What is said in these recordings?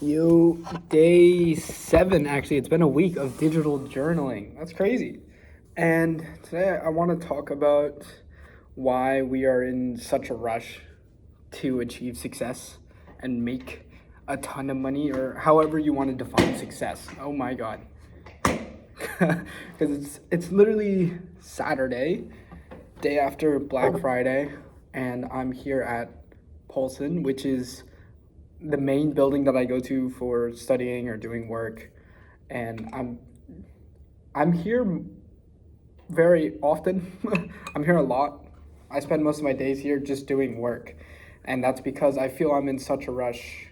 Yo, day 7, actually. It's been a week of digital journaling. That's crazy. And today I want to talk about why we are in such a rush to achieve success and make a ton of money, or however you want to define success. Oh my God. Because it's literally Saturday, day after Black Friday, and I'm here at Paulson, which is the main building that I go to for studying or doing work, and I'm here very often. I'm here a lot. I spend most of my days here just doing work, and that's because I feel I'm in such a rush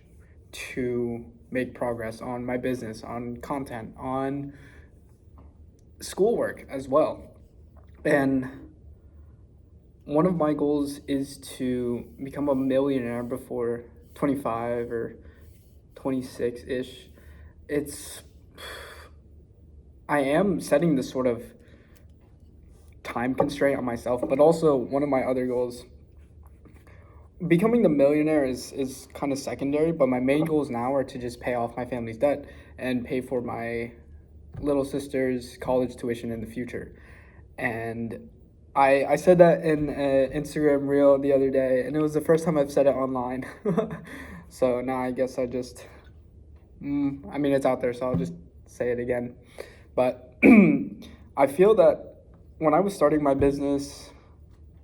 to make progress on my business, on content, on schoolwork as well. And one of my goals is to become a millionaire before 25 or 26 ish. It's, I am setting this sort of time constraint on myself, but also one of my other goals, becoming the millionaire is kind of secondary, but my main goals now are to just pay off my family's debt and pay for my little sister's college tuition in the future. And I said that in an Instagram reel the other day, and it was the first time I've said it online. So now I guess I just, I mean, it's out there, so I'll just say it again. But I feel that when I was starting my business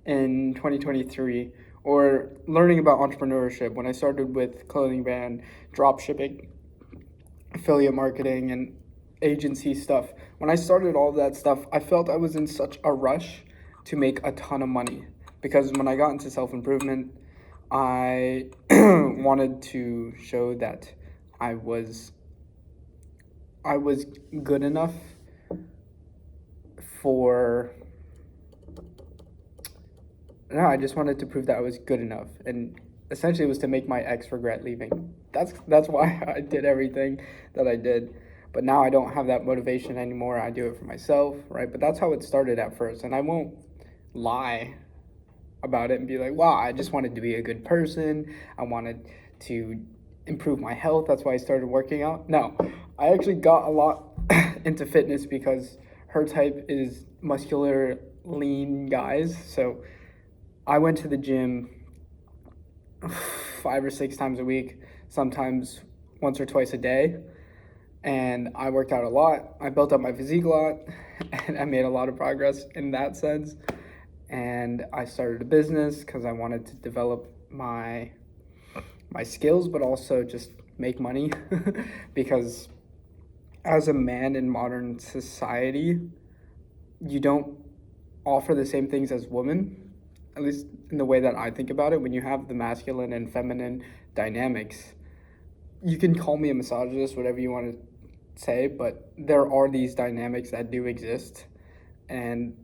in 2023, or learning about entrepreneurship, when I started with clothing brand, drop shipping, affiliate marketing, and agency stuff, when I started all that stuff, I felt I was in such a rush to make a ton of money, because when I got into self-improvement, I wanted to show that I was I was good enough for no, I just wanted to prove that I was good enough, and essentially it was to make my ex regret leaving. That's why I did everything that I did. But now I don't have that motivation anymore. I do it for myself, right? But that's how it started at first, and I won't lie about it and be like, "Wow, I just wanted to be a good person. I wanted to improve my health. That's why I started working out." No, I actually got a lot into fitness because her type is muscular, lean guys. So I went to the gym 5 or 6 times a week, sometimes once or twice a day. And I worked out a lot. I built up my physique a lot, and I made a lot of progress in that sense. And I started a business because I wanted to develop my skills, but also just make money. Because as a man in modern society, you don't offer the same things as women, at least in the way that I think about it. When you have the masculine and feminine dynamics, you can call me a misogynist, whatever you want to say, but there are these dynamics that do exist. And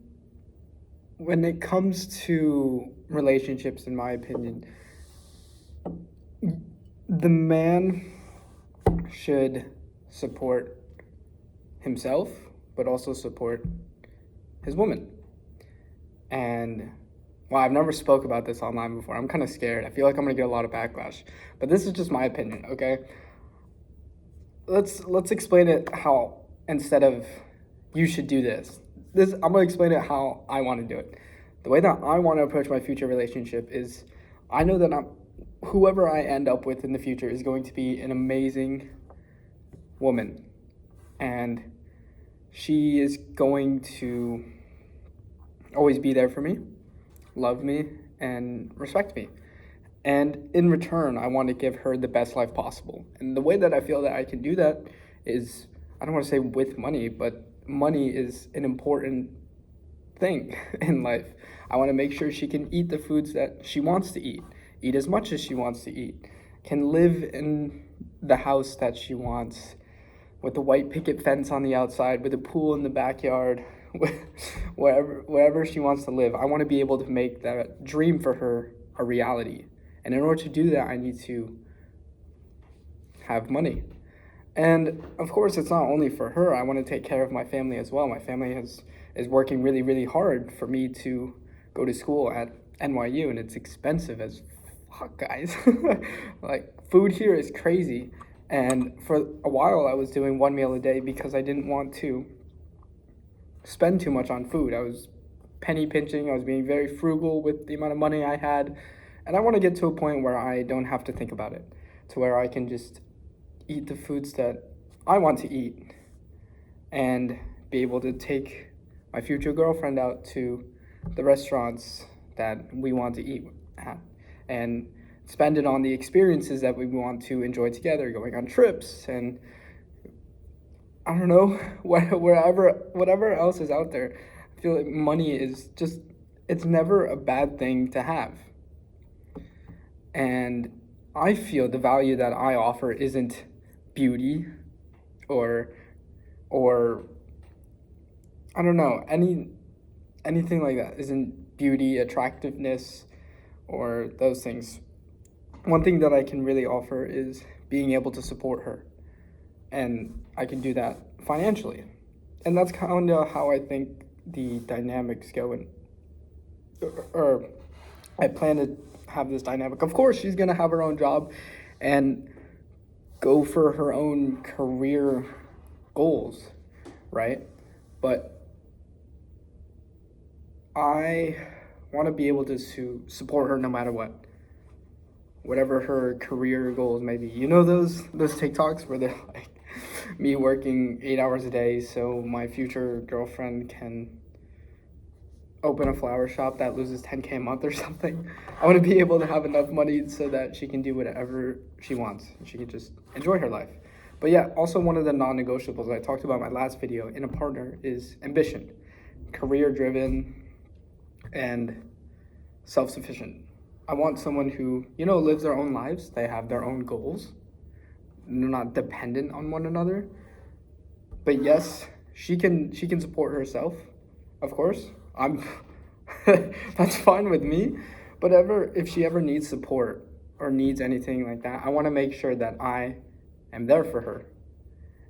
when it comes to relationships, in my opinion, the man should support himself, but also support his woman. And well, I've never spoke about this online before. I'm kind of scared. I feel like I'm gonna get a lot of backlash, but this is just my opinion. Okay, let's explain it how, instead of you should do this, I'm gonna explain it how I want to do it. The way that I want to approach my future relationship is, I know that whoever I end up with in the future is going to be an amazing woman, and she is going to always be there for me, love me, and respect me. And in return, I want to give her the best life possible. And the way that I feel that I can do that is, I don't want to say with money, but money is an important thing in life. I want to make sure she can eat the foods that she wants to eat as much as she wants to eat, can live in the house that she wants, with the white picket fence on the outside, with a pool in the backyard, wherever she wants to live. I want to be able to make that dream for her a reality. And in order to do that, I need to have money. And of course, it's not only for her. I want to take care of my family as well. My family is working really, really hard for me to go to school at NYU, and it's expensive as fuck, guys. Like, food here is crazy. And for a while, I was doing one meal a day because I didn't want to spend too much on food. I was penny pinching, I was being very frugal with the amount of money I had. And I want to get to a point where I don't have to think about it, to where I can just eat the foods that I want to eat and be able to take my future girlfriend out to the restaurants that we want to eat at and spend it on the experiences that we want to enjoy together, going on trips and I don't know, whatever else is out there. I feel like money is just, it's never a bad thing to have. And I feel the value that I offer isn't beauty or I don't know, anything like that. Isn't beauty, attractiveness, or those things. One thing that I can really offer is being able to support her. And I can do that financially. And that's kind of how I think the dynamics go. Or I plan to have this dynamic. Of course, she's going to have her own job and go for her own career goals, right? But I want to be able to support her no matter what. Whatever her career goals may be. You know those TikToks where they're like, me working 8 hours a day so my future girlfriend can open a flower shop that loses 10K a month or something. I want to be able to have enough money so that she can do whatever she wants. She can just enjoy her life. But yeah, also one of the non-negotiables I talked about in my last video in a partner is ambition. Career-driven and self-sufficient. I want someone who, lives their own lives. They have their own goals. They're not dependent on one another. But yes, she can support herself, of course. That's fine with me. But if she ever needs support or needs anything like that, I want to make sure that I am there for her.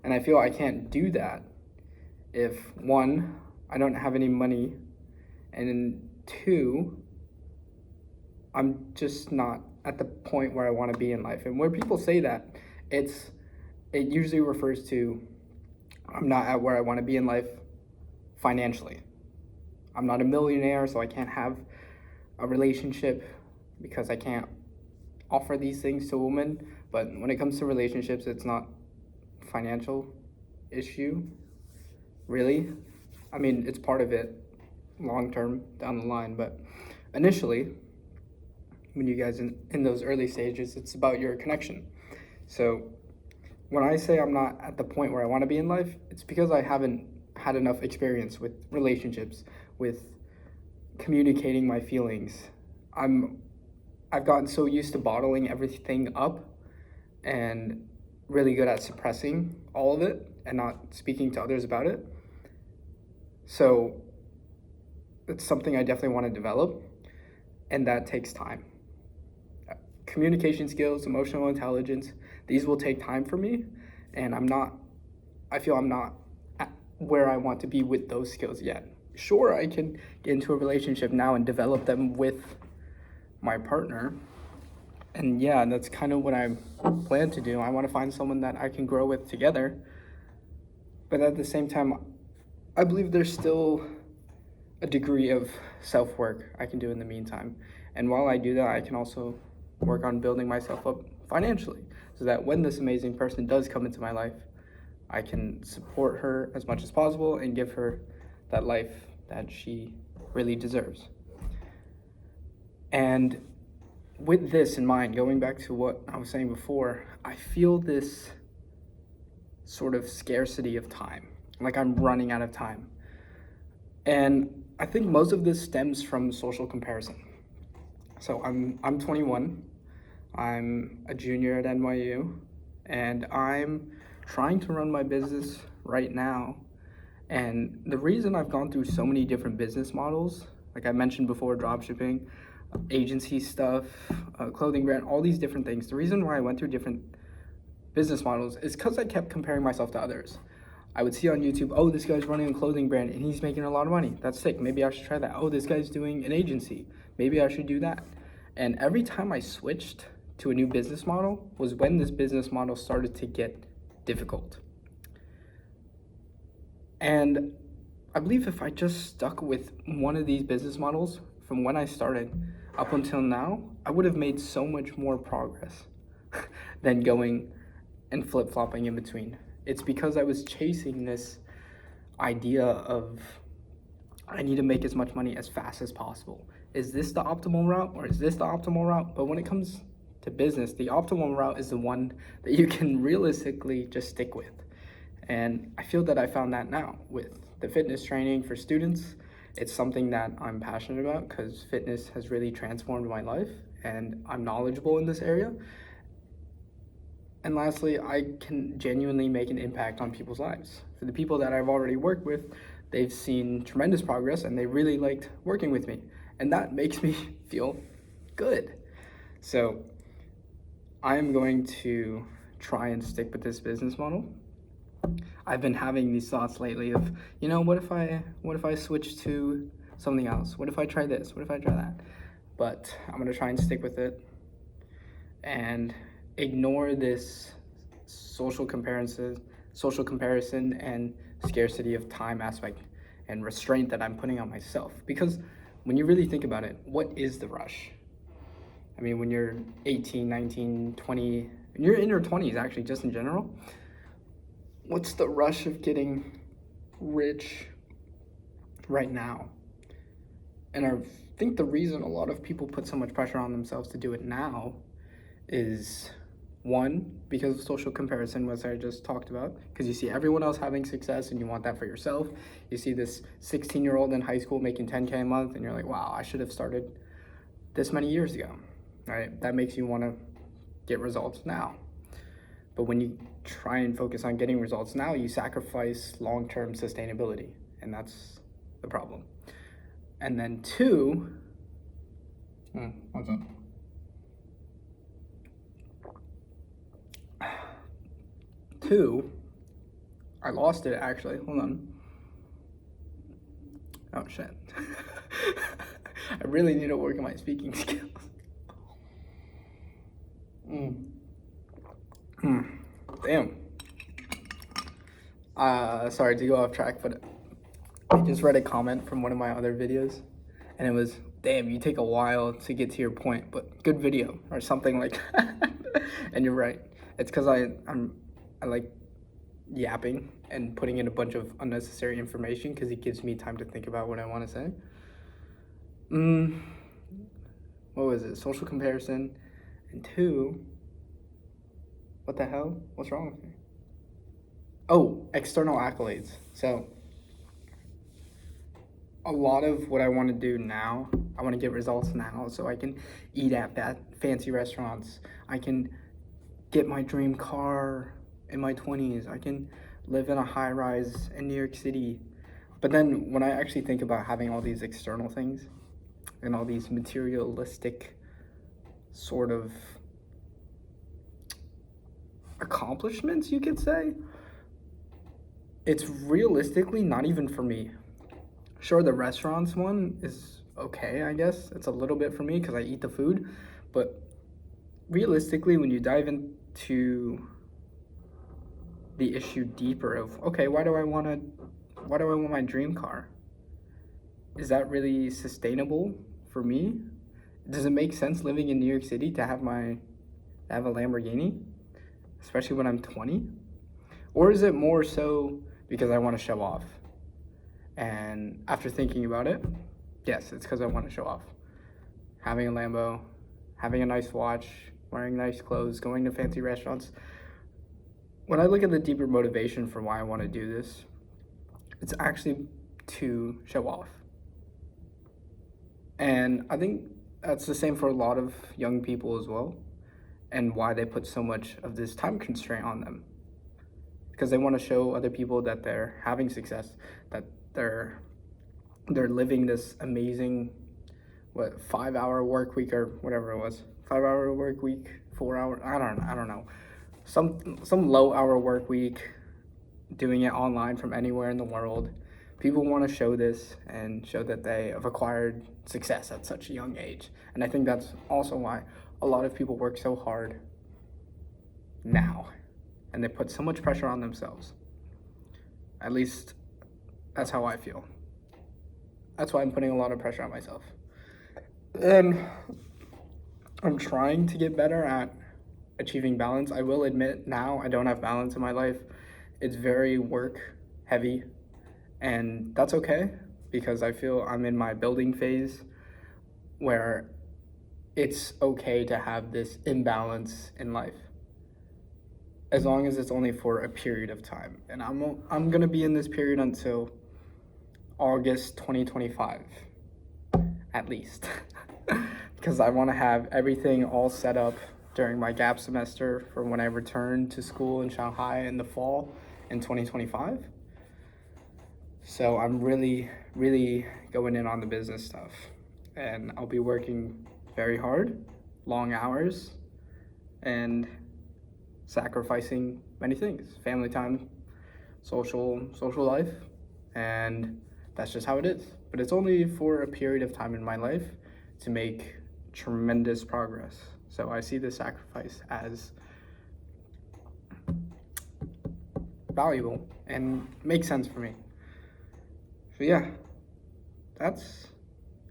And I feel I can't do that if, one, I don't have any money, and two, I'm just not at the point where I want to be in life. And when people say that, it usually refers to I'm not at where I want to be in life financially. I'm not a millionaire, so I can't have a relationship because I can't offer these things to a woman. But when it comes to relationships, it's not financial issue, really. I mean, it's part of it long term down the line, but initially, when you guys in those early stages, it's about your connection. So when I say I'm not at the point where I want to be in life, it's because I haven't had enough experience with relationships, with communicating my feelings. I've gotten so used to bottling everything up and really good at suppressing all of it and not speaking to others about it. So it's something I definitely want to develop, and that takes time. Communication skills, emotional intelligence, these will take time for me, and I feel I'm not at where I want to be with those skills yet. Sure, I can get into a relationship now and develop them with my partner, and yeah, that's kind of what I plan to do. I want to find someone that I can grow with together, but at the same time, I believe there's still a degree of self-work I can do in the meantime, and while I do that, I can also work on building myself up financially so that when this amazing person does come into my life, I can support her as much as possible and give her that life that she really deserves. And with this in mind, going back to what I was saying before, I feel this sort of scarcity of time, like I'm running out of time. And I think most of this stems from social comparison. So I'm 21. I'm a junior at NYU, and I'm trying to run my business right now. And the reason I've gone through so many different business models, like I mentioned before, dropshipping, agency stuff, clothing brand, all these different things. The reason why I went through different business models is because I kept comparing myself to others. I would see on YouTube, oh, this guy's running a clothing brand and he's making a lot of money. That's sick. Maybe I should try that. Oh, this guy's doing an agency. Maybe I should do that. And every time I switched to a new business model was when this business model started to get difficult. And I believe if I just stuck with one of these business models from when I started up until now, I would have made so much more progress than going and flip-flopping in between. It's because I was chasing this idea of I need to make as much money as fast as possible. Is this the optimal route or is this the optimal route? But when it comes to business, the optimal route is the one that you can realistically just stick with. And I feel that I found that now with the fitness training for students. It's something that I'm passionate about because fitness has really transformed my life and I'm knowledgeable in this area. And lastly, I can genuinely make an impact on people's lives. For the people that I've already worked with, they've seen tremendous progress and they really liked working with me. And that makes me feel good. So I'm going to try and stick with this business model. I've been having these thoughts lately of, what if I switch to something else? What if I try this? What if I try that? But I'm gonna try and stick with it and ignore this social comparison and scarcity of time aspect and restraint that I'm putting on myself. Because when you really think about it, what is the rush? I mean, when you're 18, 19, 20, when you're in your 20s actually, just in general, what's the rush of getting rich right now? And I think the reason a lot of people put so much pressure on themselves to do it now is one, because of social comparison, which I just talked about, because you see everyone else having success and you want that for yourself. You see this 16-year-old in high school making 10K a month and you're like, wow, I should have started this many years ago, right? That makes you want to get results now. But when you try and focus on getting results now, you sacrifice long-term sustainability, and that's the problem. And then two, what's up? Two, I lost it actually. Hold on. Oh shit. I really need to work on my speaking skills. Damn. Sorry to go off track, but I just read a comment from one of my other videos, and it was, damn, you take a while to get to your point, but good video, or something like that. And you're right. It's because I like yapping and putting in a bunch of unnecessary information because it gives me time to think about what I want to say. What was it? Social comparison. And two, what the hell? What's wrong with me? Oh, external accolades. So a lot of what I want to do now, I want to get results now so I can eat at that fancy restaurants. I can get my dream car in my 20s. I can live in a high rise in New York City. But then when I actually think about having all these external things and all these materialistic sort of accomplishments, you could say, it's realistically not even for me. Sure, the restaurants one is okay, I guess. It's a little bit for me because I eat the food. But realistically, when you dive into the issue deeper of, okay, why do I want my dream car? Is that really sustainable for me? Does it make sense living in New York City to have a Lamborghini, especially when I'm 20? Or is it more so because I want to show off? And after thinking about it, yes, it's because I want to show off. Having a Lambo, having a nice watch, wearing nice clothes, going to fancy restaurants. When I look at the deeper motivation for why I want to do this, it's actually to show off. And I think that's the same for a lot of young people as well, and why they put so much of this time constraint on them. Because they want to show other people that they're having success, that they're living this amazing 5-hour work week or whatever it was, 5-hour work week, 4-hour, I don't know, some low hour work week, doing it online from anywhere in the world. People want to show this and show that they have acquired success at such a young age. And I think that's also why a lot of people work so hard now and they put so much pressure on themselves. At least that's how I feel. That's why I'm putting a lot of pressure on myself. And I'm trying to get better at achieving balance. I will admit now I don't have balance in my life. It's very work heavy, and that's okay because I feel I'm in my building phase where it's okay to have this imbalance in life as long as it's only for a period of time. And I'm gonna be in this period until August 2025 at least because I want to have everything all set up during my gap semester for when I return to school in Shanghai in the fall in 2025. So I'm really going in on the business stuff, and I'll be working very hard, long hours, and sacrificing many things: family time, social life, and that's just how it is. But it's only for a period of time in my life to make tremendous progress. So I see this sacrifice as valuable and makes sense for me. So yeah, that's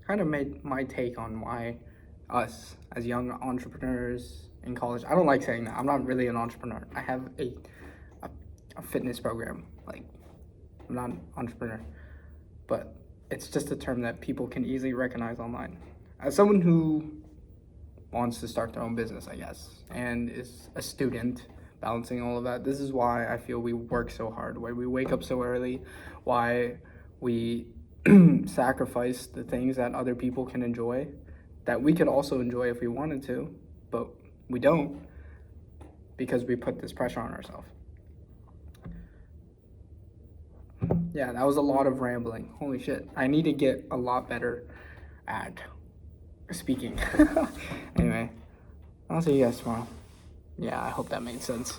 kind of my take on why us as young entrepreneurs in college. I don't like saying that. I'm not really an entrepreneur. I have a fitness program. Like, I'm not an entrepreneur, but it's just a term that people can easily recognize online. As someone who wants to start their own business, I guess, and is a student balancing all of that, this is why I feel we work so hard, why we wake up so early, why we sacrifice the things that other people can enjoy, that we could also enjoy if we wanted to, but we don't because we put this pressure on ourselves. Yeah, that was a lot of rambling. Holy shit. I need to get a lot better at speaking. Anyway, I'll see you guys tomorrow. Yeah, I hope that made sense.